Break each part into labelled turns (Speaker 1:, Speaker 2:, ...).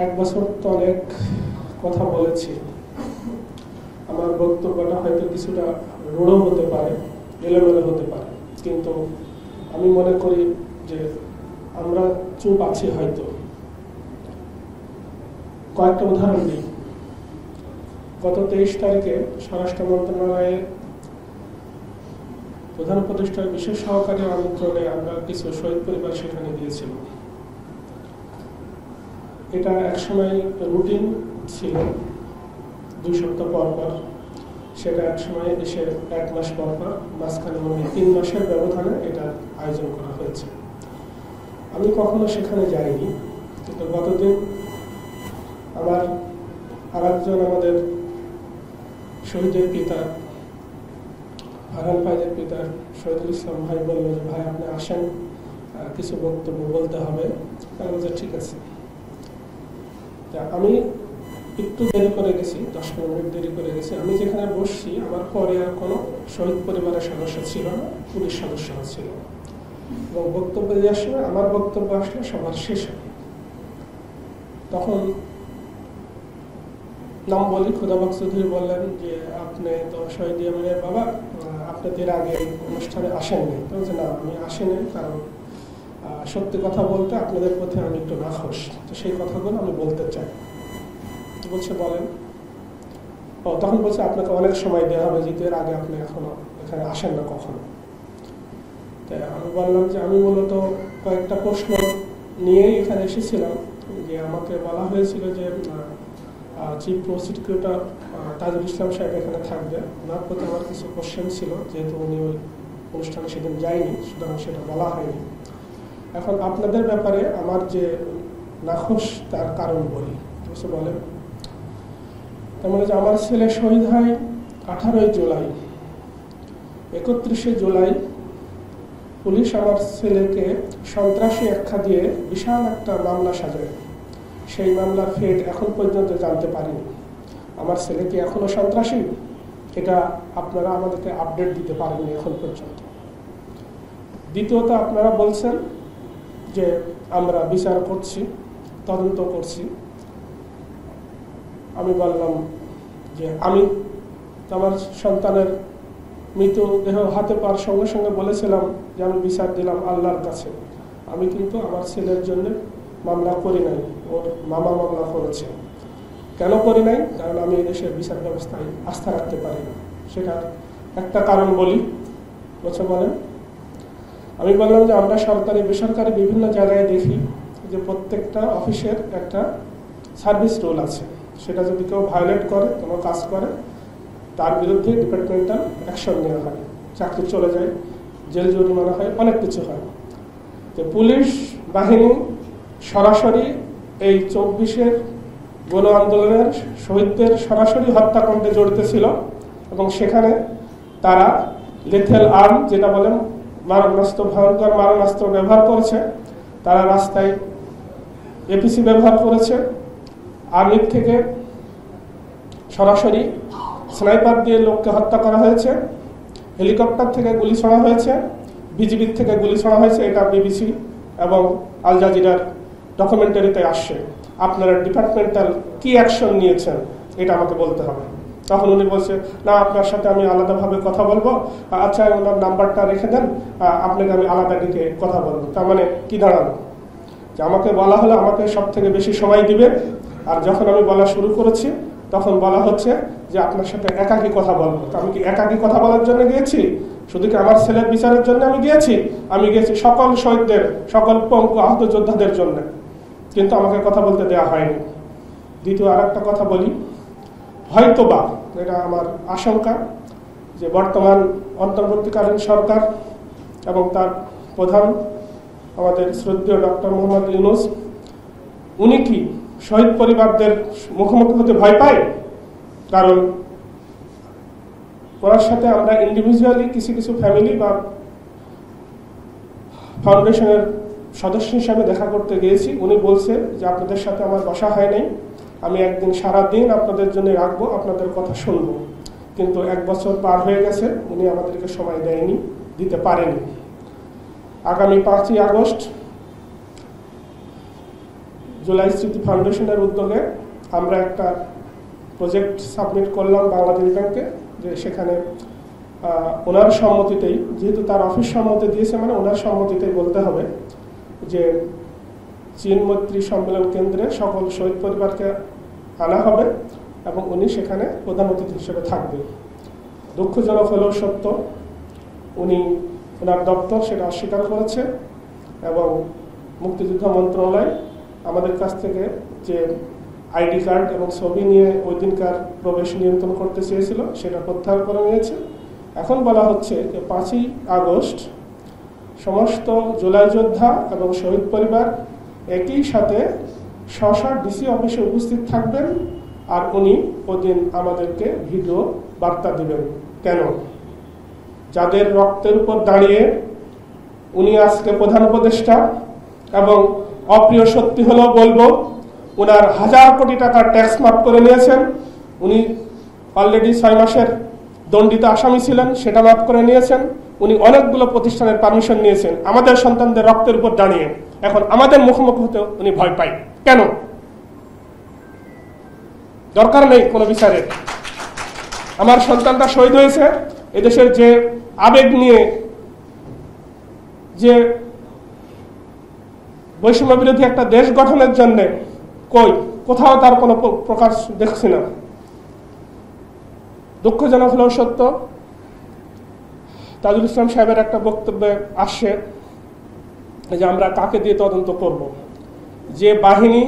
Speaker 1: এক বছর তো অনেক কথা বলেছি। আমার বক্তব্যটা হয়তো কিছুটা রূঢ় হতে পারে, এলোমেলো হতে পারে, কিন্তু আমি মনে করি যে আমরা চুপ আছি। হয়তো কয়েকটা উদাহরণ দিই। গত 23 তারিখে স্বরাষ্ট্র মন্ত্রণালয়ে প্রধান উপদেষ্টার বিশেষ সহকারী আমন্ত্রণে আমরা কিছু শহীদ পরিবার সেখানে গিয়েছিলাম। এটা একসময় রুটিন ছিল 2 সপ্তাহ পর পর, সেটা একসময় এসে 1 মাস পর পর, মাঝখানে 3 মাসের ব্যবধানে এটা আয়োজন করা হয়েছে। আমি কখনো সেখানে যাইনি, কিন্তু গতদিন আমার আরেকজন আমাদের শহীদের পিতা, ফারহান ফাইজের পিতা শহীদুল ইসলাম ভাই বলল যে ভাই আপনি আসেন, কিছু বক্তব্য বলতে হবে। আমি বলছি ঠিক আছে। আমি একটু দেরি করে গেছি, 10-15 মিনিট দেরি করে গেছি। আমি যেখানে বসছি আমার পরে আর কোনো শহীদ পরিবারের সদস্য ছিল না, পুলিশ সদস্য ছিল। এবং বক্তব্য দেওয়ার সময় আমার বক্তব্য আসলে সবার শেষে। তখন নাম বলি, খুদাবাক চৌধুরী বললেন যে আপনি তো শহীদ ইয়ামিনের বাবা, আপনাদের আগে অনুষ্ঠানে আসেননি। তো বলছে না, আমি আসেনি, কারণ সত্যি কথা বলতে আপনাদের প্রতি আমি একটু নাখোশ, তো সেই কথাগুলো আমি বলতে চাই। বলছে বলেন। তখন বলছে আপনাকে অনেক সময় দেওয়া হবে, যেহেতু এর আগে আপনি এখনো এখানে আসেন না কখনো। তাই আমি বললাম যে আমি মূলত কয়েকটা প্রশ্ন নিয়েই এখানে এসেছিলাম। যে আমাকে বলা হয়েছিল যে চিফ প্রসিকিউটর তাজুল ইসলাম সাহেব এখানে থাকবে, ওনার প্রতি আমার কিছু কোশ্চেন ছিল, যেহেতু উনি ওই অনুষ্ঠানে সেদিন যায়নি, সুতরাং সেটা বলা হয়নি। এখন আপনাদের ব্যাপারে আমার যে নাখোশ তার কারণ বলি। বলেন। তার মানে যে আমার ছেলে শহীদ হয় 18 জুলাই। 31 জুলাই পুলিশ আমার ছেলেকে সন্ত্রাসী আখ্যা দিয়ে বিশাল একটা মামলা সাজায়। সেই মামলার ফেড এখন পর্যন্ত জানতে পারিনি। আমার ছেলে কি এখনো সন্ত্রাসী, এটা আপনারা আমাদেরকে আপডেট দিতে পারেননি এখন পর্যন্ত। দ্বিতীয়ত, আপনারা বলছেন যে আমরা বিচার করছি, তদন্ত করছি। আমি বললাম যে আমি আমার সন্তানের মৃতদেহ হাতে পাওয়ার সঙ্গে সঙ্গে বলেছিলাম যে আমি বিচার দিলাম আল্লাহর কাছে। আমি কিন্তু আমার ছেলের জন্য মামলা করি নাই, ওর মামা মামলা করেছে। কেন করি নাই? কারণ আমি এদেশের বিচার ব্যবস্থায় আস্থা রাখতে পারি না। সেটার একটা কারণ বলি। বলেন। আমি বললাম যে আমরা সরকারি বেসরকারি বিভিন্ন জায়গায় দেখি যে প্রত্যেকটা অফিসের একটা সার্ভিস রুল আছে। সেটা যদি কেউ ভায়োলেট করে, কোনো কাজ করে, তার বিরুদ্ধে ডিপার্টমেন্টাল অ্যাকশন নেওয়া হয়, চাকরি চলে যায়, জেল জরিমানা হয়, অনেক কিছু হয়। তো পুলিশ বাহিনী সরাসরি এই 24-এর গণ আন্দোলনের শহীদদের সরাসরি হত্যাকাণ্ডে জড়িত ছিল, এবং সেখানে তারা লেথেল আর্ম, যেটা বলেন মারণাস্ত্র, ভয়ঙ্কর মারণাস্ত্র ব্যবহার করেছে। তারা রাস্তায় এপিসি ব্যবহার করেছে, আর্মির থেকে সরাসরি স্নাইপার দিয়ে লোককে হত্যা করা হয়েছে, হেলিকপ্টার থেকে গুলি ছোড়া হয়েছে, বিজিবির থেকে গুলি ছোড়া হয়েছে। এটা বিবিসি এবং আল জাজিরার ডকুমেন্টারিতে আসছে। আপনারা ডিপার্টমেন্টাল কি অ্যাকশন নিয়েছেন এটা আমাকে বলতে হবে। তখন উনি বলছে, না আপনার সাথে আমি আলাদাভাবে কথা বলবো। আচ্ছা, ওনার নাম্বারটা রেখে দেন, আপনাকে আমি আলাদা ডেকে কথা বলবো। তার মানে কি দাঁড়ালো? যে আমাকে বলা হলো আমাকে সব থেকে বেশি সময় দিবে, আর যখন আমি বলা শুরু করেছি তখন বলা হচ্ছে যে আপনার সাথে একাকী কথা বলবো। তো আমি কি একাকী কথা বলার জন্য গিয়েছি? শুধু কি আমার ছেলের বিচারের জন্য আমি গিয়েছি? আমি গিয়েছি সকল শহীদদের, সকল পঙ্গু আহত যোদ্ধাদের জন্য, কিন্তু আমাকে কথা বলতে দেওয়া হয়নি। দ্বিতীয় আরেকটা কথা বলি, হয়তোবা এটা আমার আশঙ্কা যে বর্তমান অন্তর্বর্তীকালীন সরকার এবং তার প্রধান আমাদের শ্রদ্ধেয় ডক্টর মোহাম্মদ ইউনূস, উনি কি শহীদ পরিবারদের মুখোমুখি হতে ভয় পায়? কারণ ওনার সাথে আমরা ইন্ডিভিজুয়ালি কিছু কিছু ফ্যামিলি বা ফাউন্ডেশনের সদস্য হিসাবে দেখা করতে গিয়েছি। উনি বলছে যে আপনাদের সাথে আমার বসা হয় নাই, আমি একদিন সারাদিন আপনাদের জন্য রাখবো, আপনাদের কথা শুনবো। কিন্তু 1 বছর পার হয়ে গেছে, উনি আমাদেরকে সময় দেয়নি, দিতে পারেনি। আগামী 5ই আগস্ট জুলাই স্মৃতি ফাউন্ডেশনের উদ্যোগে আমরা একটা প্রজেক্ট সাবমিট করলাম বাংলাদেশ ব্যাংকে, যে সেখানে ওনার সম্মতিতেই, যেহেতু তার অফিস সম্মতি দিয়েছে মানে ওনার সম্মতিতেই বলতে হবে, যে চীন মৈত্রী সম্মেলন কেন্দ্রে সকল শহীদ পরিবারকে আনা হবে এবং উনি সেখানে প্রধান অতিথি হিসেবে থাকবেন। দুঃখজনক হলেও সত্য, ওনার দপ্তর সেটা অস্বীকার করেছে এবং মুক্তিযুদ্ধ মন্ত্রণালয় আমাদের কাছ থেকে যে আইডি কার্ড এবং ছবি নিয়ে ওই দিনকার প্রবেশ নিয়ন্ত্রণ করতে চেয়েছিল সেটা প্রত্যাহার করে নিয়েছে। এখন বলা হচ্ছে যে 5ই আগস্ট সমস্ত জুলাই যোদ্ধা এবং শহীদ পরিবার একই সাথে স্ব ডিসি অফিসে উপস্থিত থাকবেন আর উনি ওদিন আমাদেরকে ভিডিও বার্তা দিবেন। কেন? যাদের রক্তের উপর দাঁড়িয়ে উনি আজকে প্রধান উপদেষ্টা, এবং অপ্রিয় সত্যি হলেও বলবো, ওনার 1000 কোটি টাকার ট্যাক্স মাফ করে নিয়েছেন। উনি অলরেডি 6 মাসের দণ্ডিত আসামি ছিলেন, সেটা মাফ করে নিয়েছেন। উনি অনেকগুলো প্রতিষ্ঠানের পারমিশন নিয়েছেন আমাদের সন্তানদের রক্তের উপর দাঁড়িয়ে। এখন আমাদের মুখোমুখি হতে উনি ভয় পায় কেন? দরকার নেই কোনো বিচারের। আমার সন্তানটা শহীদ হয়েছে, এদেশের যে আবেগ নিয়ে যে বৈষম্য বিরোধী একটা দেশ গঠনের জন্য কোথাও তার কোনো প্রকাশ দেখছি না। দুঃখজনক হলেও সত্য, তাজুল ইসলাম সাহেবের একটা বক্তব্যে আসছে যে আমরা কাকে দিয়ে তদন্ত করব। যে বাহিনী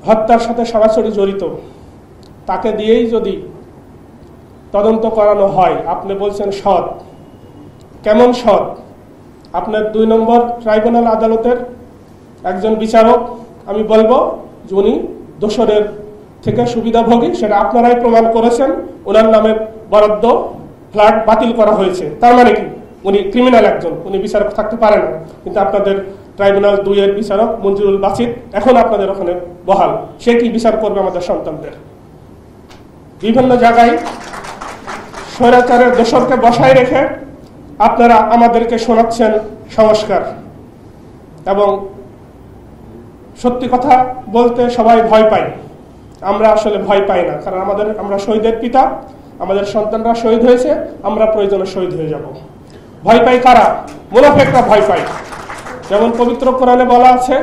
Speaker 1: হত্যার সাথে সরাসরি জড়িত তাকে দিয়েই যদি তদন্ত করানো হয়, আপনি বলছেন সৎ, কেমন সৎ? আপনার 2 নম্বর ট্রাইব্যুনাল আদালতের একজন বিচারক, আমি বলবো যে উনি দোষরের থেকে সুবিধাভোগী, সেটা আপনারাই প্রমাণ করেছেন। ওনার নামে বরাদ্দ ফ্ল্যাট বাতিল করা হয়েছে, তার মানে কি উনি ক্রিমিনাল একজন, উনি বিচারক থাকতে পারে না। কিন্তু আপনাদের ট্রাইব্যুনাল 2 এর বিচারক মঞ্জুরুল বাসিত এখন আপনাদের ওখানে বহাল, সে কি বিচার করবে আমাদের সন্তানদের? বিভিন্ন জায়গায় স্বৈরাচারের দোষরকে বসায় রেখে আপনারা আমাদেরকে শোনাচ্ছেন সংস্কার। এবং সত্যি কথা বলতে সবাই ভয় পায়, আমরা আসলে ভয় পাই না, কারণ আমরা শহীদের পিতা, আমাদের সন্তানরা শহীদ হয়েছে, আমরা প্রয়োজনে শহীদ হয়ে যাব। ভয় পাই কারা? মুনাফিকরা ভয় পায়। যেমন পবিত্র কোরআনে বলা আছে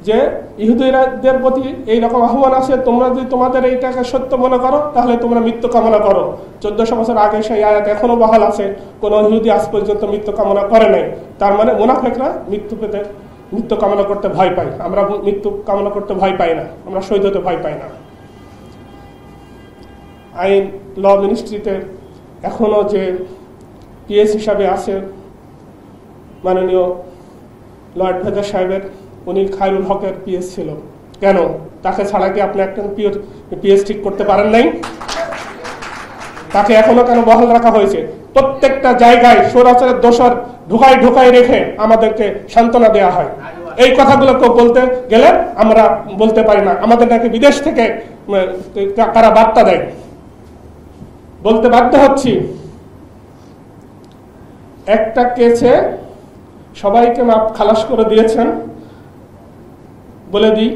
Speaker 1: যে ইহুদিদের প্রতি এইরকম আহ্বান আছে, তোমরা যদি তোমাদের এইটাকে সত্য মনে করো তাহলে তোমরা মৃত্যু কামনা করো। 1400 বছর আগে সেই আয়াত এখনো বহাল আছে, কোন ইহুদি আজ পর্যন্ত মৃত্যু কামনা করে নাই। তার মানে মুনাফিকরা মৃত্যু কামনা করতে ভয় পায়। আমরা মৃত্যু কামনা করতে ভয় পাই না, আমরা শহীদ হতে ভয় পাই না। আইন ল মিনিস্ট্রিতে এখনো যে পিএস হিসাবে আছে মাননীয় ল অ্যাডভাইজার সাহেবের, উনি খায়রুল হকের পিএস ছিল। কেন? তাকে ছাড়া কি আপনি একটা পিএস ঠিক করতে পারেন নাই? তাকে এখনো কেন বহাল রাখা হয়েছে? প্রত্যেকটা জায়গায় স্বৈরাচারের দোষর ঢুকাই রেখে আমাদেরকে সান্ত্বনা দেওয়া হয়। এই কথাগুলো বলতে গেলে আমরা বলতে পারি না, আমাদের নাকি বিদেশ থেকে কারা বার্তা দেয়, বলতে বাধ্য হচ্ছি। একটা কেসে সবাইকে মাপ খালাস করে দিয়েছেন, বলে দিই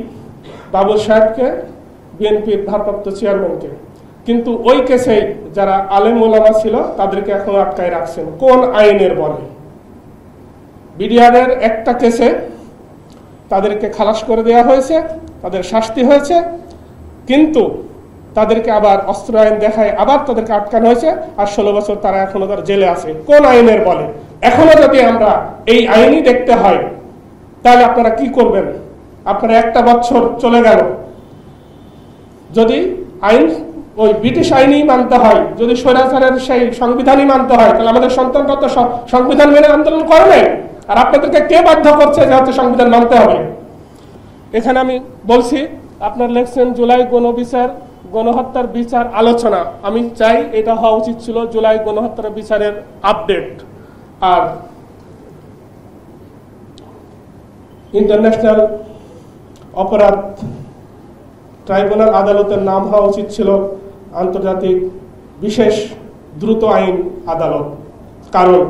Speaker 1: বাবুল সাহেবকে, বিএনপির ভারপ্রাপ্ত চেয়ারম্যানকে, কিন্তু ওই কেসে যারা আলেম ওলামা ছিল তাদেরকে এখনো আটকায় রাখছেন। কোন আইনের বলে? বিডিআরের একটা কেসে তাদেরকে খালাস করে দেওয়া হয়েছে, তাদের শাস্তি হয়েছে, কিন্তু তাদেরকে আবার অস্ত্র আইন দেখায় আবার তাদেরকে আটকানো হয়েছে, আর 16 বছর তারা এখনো তার জেলে আছে। কোন আইনের বলে? এখনো যদি আমরা এই আইনই দেখতে হয় তাহলে আপনারা কি করবেন? আপনারা 1 বছর চলে গেল, যদি আইন ওই ব্রিটিশ আইনই মানতে হয়, যদি স্বৈরাচারের সেই সংবিধানই মানতে হয়, তাহলে আমাদের সন্তানরা তো সংবিধান মেনে আন্দোলন করে নাই। আর আপনাদেরকে কে বাধ্য করছে যে হচ্ছে সংবিধান মানতে হবে? এখানে আমি বলছি, আপনার লেখছেন জুলাই গণহত্যার বিচার আলোচনা। আমি চাই এটা হওয়া উচিত ছিল জুলাই গণহত্যার বিচারের আপডেট। আর ইন্টারন্যাশনাল অপরাধ ট্রাইব্যুনাল আদালতের নাম হওয়া উচিত ছিল আন্তর্জাতিক বিশেষ দ্রুত আইন আদালত। কারণ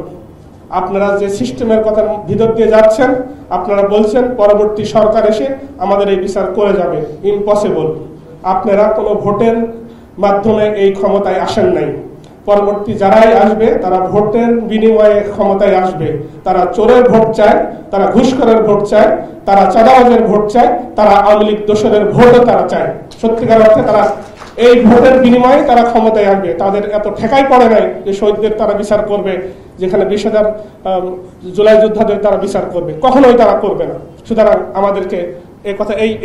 Speaker 1: আপনারা যে সিস্টেমের কথা ভিতর দিয়ে যাচ্ছেন, আপনারা বলছেন পরবর্তী সরকার এসে আমাদের এই বিচার করে যাবে, ইম্পসিবল। আপনারা কোনো ভোটের মাধ্যমে এই ক্ষমতায় আসেন নাই। পরবর্তী যারাই আসবে তারা ভোটের বিনিময়ে ক্ষমতায় আসবে। তারা চোরের ভোট চায়, তারা ঘুষখোরের ভোট চায়, তারা চাঁদাবাজের ভোট চায়, তারা আওয়ামী লীগ দোসরের ভোটও তারা চায়। সত্যিকার অর্থে তারা এই ভোটের বিনিময়ে তারা ক্ষমতায় আসবে। তাদের এত ঠেকাই পড়ে নাই যে শহীদদের তারা বিচার করবে, যেখানে 20,000 জুলাই যোদ্ধাদের তারা বিচার করবে, কখনোই তারা করবে না। সুতরাং আমাদেরকে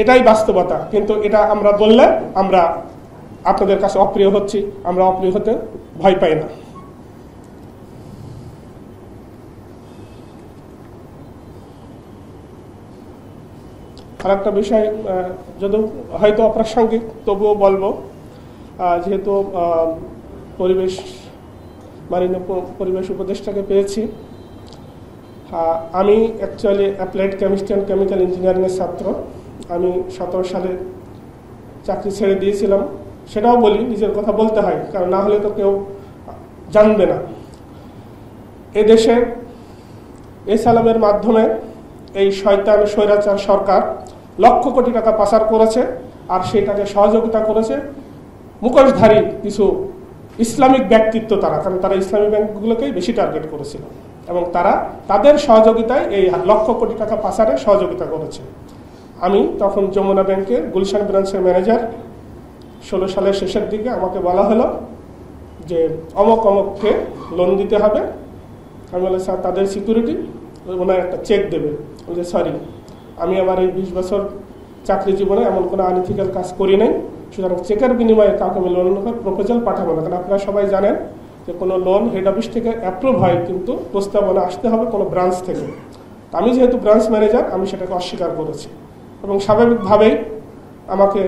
Speaker 1: এটাই বাস্তবতা। কিন্তু এটা আমরা বললে আমরা আপনাদের কাছে অপ্রিয় হচ্ছি, আমরা অপ্রিয় হতে ভয় পাই না। আর একটা বিষয়, যদিও হয়তো অপ্রাসঙ্গিক, তবুও বলবো, যেহেতু মাননীয় পরিবেশ উপদেষ্টাকে পেয়েছি, আমি actually applied chemistry and chemical ইঞ্জিনিয়ারিংয়ের ছাত্র। আমি 17 সালে চাকরি ছেড়ে দিয়েছিলাম। সেটাও বলি, নিজের কথা বলতে হয়, কারণ না হলে তো কেউ জানবে না। এদেশে সালামের মাধ্যমে এই শয়তান স্বৈরাচার সরকার লক্ষ কোটি টাকা পাচার করেছে, আর সেটাকে সহযোগিতা করেছে মুখোশধারী কিছু ইসলামিক ব্যক্তিত্ব। কারণ তারা ইসলামিক ব্যাংকগুলোকেই বেশি টার্গেট করেছিল, এবং তারা তাদের সহযোগিতায় এই লক্ষ কোটি টাকা পাচারে সহযোগিতা করেছে। আমি তখন যমুনা ব্যাংকের গুলশান ব্রাঞ্চের ম্যানেজার। 16 সালের শেষের দিকে আমাকে বলা হলো যে অমুককে লোন দিতে হবে। আমি বললাম, স্যার তাদের সিকিউরিটি, ওনার একটা চেক দেবে। বলছে, সরি, আমি আমার এই 20 বছর চাকরি জীবনে এমন কোনো আনইথিক্যাল কাজ করি নাই, সুতরাং চেকের বিনিময়ে কাউকে আমি লোন প্রপোজাল পাঠাবো না। কারণ আপনারা সবাই জানেন যে কোনো লোন হেড অফিস থেকে অ্যাপ্রুভ হয়, কিন্তু প্রস্তাবনা আসতে হবে কোনো ব্রাঞ্চ থেকে। আমি যেহেতু ব্রাঞ্চ ম্যানেজার, আমি সেটাকে অস্বীকার করেছি, এবং স্বাভাবিকভাবেই আমাকে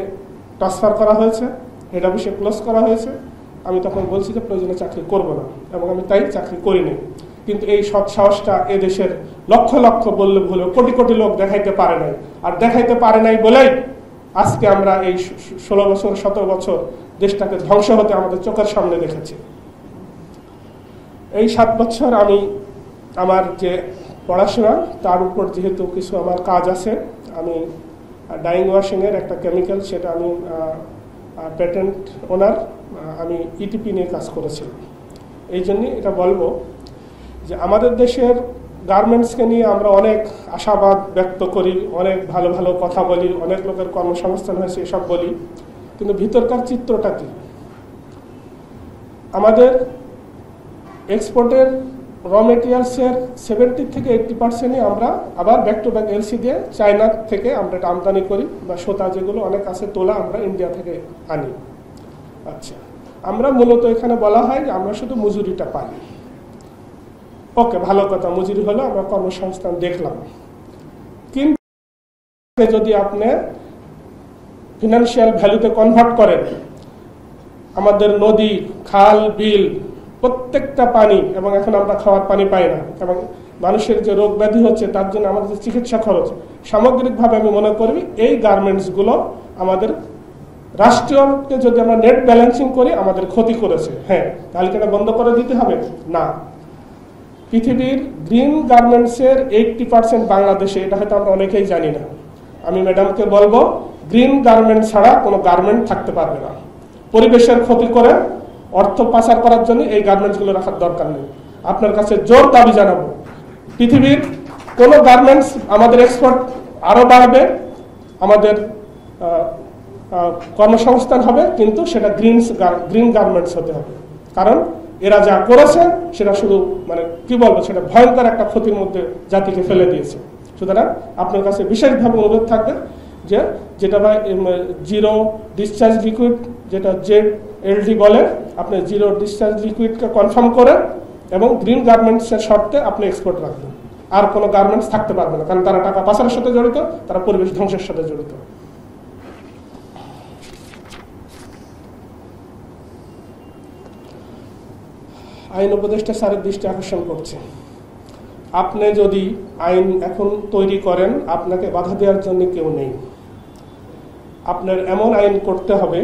Speaker 1: ট্রান্সফার করা হয়েছে, হেড অফিসে ক্লোজ করা হয়েছে। আমি তখন বলছি যে প্রয়োজনে চাকরি করব না, এবং আমি তাই চাকরি করিনি। কিন্তু এই সৎ সাহসটা এদেশের লক্ষ লক্ষ, বললে ভুলেও কোটি কোটি লোক দেখাইতে পারে নাই। আর দেখাইতে পারে নাই বলেই আজকে আমরা এই 16 বছর 17 বছর দেশটাকে ধ্বংস হতে আমাদের চোখের সামনে দেখেছি। এই 7 বছর আমি আমার যে পড়াশোনা, তার উপর যেহেতু কিছু আমার কাজ আছে, আমি ডাইং ওয়াশিংয়ের একটা কেমিক্যাল, সেটা আমি প্যাটেন্ট ওনার, আমি ইটিপি নিয়ে কাজ করেছি। এই জন্যই এটা বলবো যে আমাদের দেশের গার্মেন্টসকে নিয়ে আমরা অনেক আশাবাদ ব্যক্ত করি, অনেক ভালো ভালো কথা বলি, অনেক লোকের কর্মসংস্থান হয়েছে এসব বলি, কিন্তু ভিতরকার চিত্রটা কি? আমাদের এক্সপোর্টের র মেটেরিয়ালসের 70 থেকে 80% আমরা আবার ব্যাক টু ব্যাক এলসি দিয়ে চায়না থেকে আমরা এটা আমদানি করি, বা সুতা যেগুলো অনেক আছে তোলা, আমরা ইন্ডিয়া থেকে আনি। আচ্ছা, আমরা মূলত এখানে বলা হয় যে আমরা শুধু মজুরিটা পাই। ওকে, ভালো কথা, মজুরি হলো, আমরা কর্মসংস্থান দেখলাম। কিন্তু যদি আপনি ফিনান্সিয়াল ভ্যালুতে কনভার্ট করেন, আমাদের নদী, খাল, বিল, প্রত্যেকটা পানি, এবং এখন আমরা খাওয়ার পানি পাই না, এবং মানুষের যে রোগ ব্যাধি হচ্ছে তার জন্য আমাদের যে চিকিৎসা খরচ, সামগ্রিকভাবে আমি মনে করি এই গার্মেন্টসগুলো আমাদের রাষ্ট্রীয়কে যদি আমরা নেট ব্যালেন্সিং করি আমাদের ক্ষতি করেছে। হ্যাঁ, তাহলে কি এটা বন্ধ করে দিতে হবে? না। পৃথিবীর গ্রিন গার্মেন্টসের 80% বাংলাদেশে, এটা হয়তো আমরা অনেকেই জানি না। আমি ম্যাডামকে বলবো, গ্রিন গার্মেন্ট ছাড়া কোনো গার্মেন্ট থাকতে পারবে না। পরিবেশের ক্ষতি করে অর্থ পাচার করার জন্য এই গার্মেন্টসগুলো রাখার দরকার নেই। আপনার কাছে জোর দাবি জানাবো, পৃথিবীর কোনো গার্মেন্টস, আমাদের এক্সপোর্ট আরও বাড়বে, আমাদের কর্মসংস্থান হবে, কিন্তু সেটা গ্রিন গার্মেন্টস হতে হবে। কারণ এরা যা করেছে সেটা শুধু কি বলবো, সেটা ভয়ঙ্কর একটা ক্ষতির মধ্যে জাতিকে ফেলে দিয়েছে। সুতরাং আপনার কাছে বিশেষভাবে অনুরোধ থাকবে যে যেটা জিরো ডিসচার্জ লিকুইড, যেটা ZLD বলে, আপনি জিরো ডিসচার্জ লিকুইডকে কনফার্ম করেন এবং গ্রিন গার্মেন্টসের শর্তে আপনি এক্সপোর্ট রাখবেন। আর কোনো গার্মেন্টস থাকতে পারবে না, কারণ তারা টাকা পাচারের সাথে জড়িত, তারা পরিবেশ ধ্বংসের সাথে জড়িত। আইন উপদেষ্টা স্যারের দৃষ্টি আকর্ষণ করছে, আপনি যদি আইন এখন তৈরি করেন, আপনাকে বাধা দেওয়ার জন্য কেউ নেই। আপনার এমন আইন করতে হবে,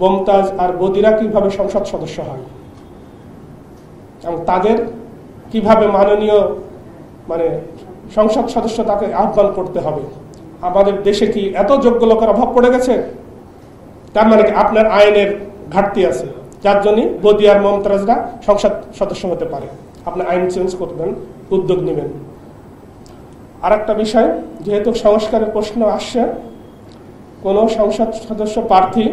Speaker 1: মমতাজ আর বদিরা কিভাবে সংসদ সদস্য হয় এবং তাদের কিভাবে মাননীয় মানে সংসদ সদস্য তাকে আহ্বান করতে হবে। আমাদের দেশে কি এত যোগ্য লোকের অভাব পড়ে গেছে? তার মানে কি আপনার আইনের ঘাটতি আছে, যার জন্য বদি আর মমতাজরা সংসদ সদস্য হতে পারে। আপনি আইন চেঞ্জ করবেন, উদ্যোগ নেবেন। আর একটা বিষয়, যেহেতু সংস্কারের প্রশ্ন আসছে, কোনো সংসদ সদস্য প্রার্থী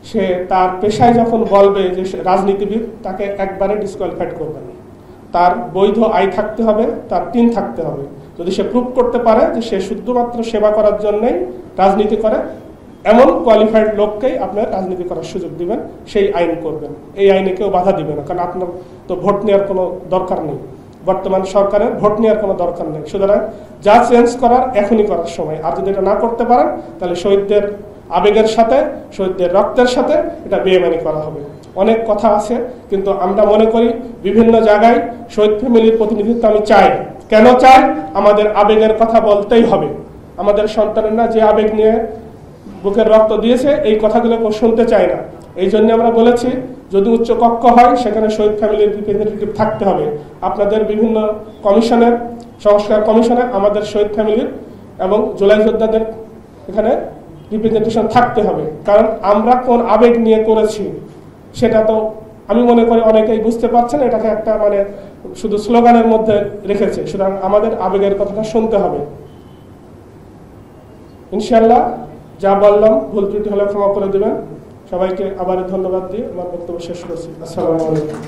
Speaker 1: সে তার পেশায় যখন বলবে যে রাজনীতিবিদ, তাকে একবারে ডিসকোয়ালিফাইড করবেন। তার বৈধ আয় থাকতে হবে, তার টিন থাকতে হবে। যদি সে প্রুভ করতে পারে যে সে শুধুমাত্র সেবা করার জন্যই রাজনীতি করে, এমন কোয়ালিফাইড লোককেই আপনার রাজনীতি করার সুযোগ দিবেন, সেই আইন করবেন। এই আইনে কেউ বাধা দিবে না, কারণ আপনার তো ভোট নেওয়ার কোনো দরকার নেই। বর্তমান সরকারের ভোট নেওয়ার কোনো দরকার নেই। সুতরাং যা চেঞ্জ করার এখনই করার সময়। আর যদি এটা না করতে পারেন, তাহলে শহীদদের আবেগের সাথে, শহীদদের রক্তের সাথে এটা বেইমানি করা হবে। অনেক কথা আছে, কিন্তু আমরা মনে করি বিভিন্ন জায়গায় শহীদ ফ্যামিলির প্রতিনিধিত্ব আমি চাই। কেন চাই? আমাদের আবেগের কথা বলতেই হবে। আমাদের সন্তানেরা যে আবেগ নিয়ে বুকের রক্ত দিয়েছে, এই কথাগুলো কেউ শুনতে চায় না। এই জন্য আমরা বলেছি, যদি উচ্চ কক্ষ হয় সেখানে শহীদ ফ্যামিলির রিপ্রেজেন্টেটিভ থাকতে হবে। আপনাদের বিভিন্ন কমিশনের, সংস্কার কমিশনে আমাদের শহীদ ফ্যামিলির এবং জুলাই যোদ্ধাদের এখানে রিপ্রেজেন্টেশন থাকতে হবে। কারণ আমরা কোন আবেগ নিয়ে করেছি সেটা তো আমি মনে করি অনেকেই বুঝতে পারছেন, এটাকে একটা মানে শুধু স্লোগানের মধ্যে রেখেছে। সুতরাং আমাদের আবেগের কথাটা শুনতে হবে। ইনশাআল্লাহ যা বললাম ভুল ত্রুটি হলে ক্ষমা করে দেবেন। সবাইকে আবার ধন্যবাদ দিয়ে আমার বক্তব্য শেষ করছি। আসসালামু আলাইকুম।